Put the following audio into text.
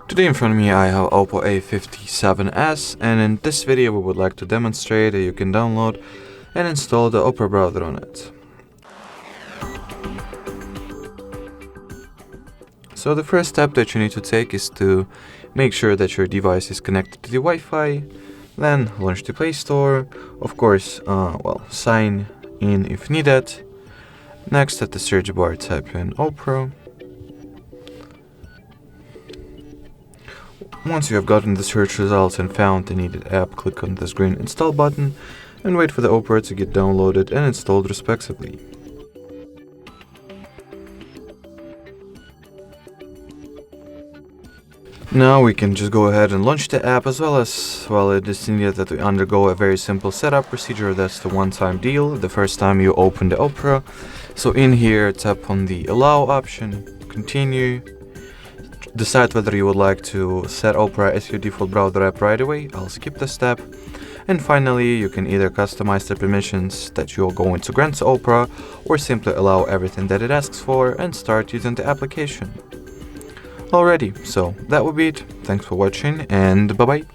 Today in front of me I have OPPO A57s, and in this video we would like to demonstrate that you can download and install the Opera browser on it. So the first step that you need to take is to make sure that your device is connected to the Wi-Fi, then launch the Play Store, of course, sign in if needed. Next, at the search bar type in Opera. Once you have gotten the search results and found the needed app, click on this green install button and wait for the Opera to get downloaded and installed respectively. Now we can just go ahead and launch the app, as well as, it is needed that we undergo a very simple setup procedure. That's the one-time deal, the first time you open the Opera. So in here, tap on the allow option, continue, decide whether you would like to set Opera as your default browser app right away. I'll skip the step. And finally, you can either customize the permissions that you're going to grant to Opera, or simply allow everything that it asks for and start using the application. Alrighty, so that would be it. Thanks for watching, and bye bye.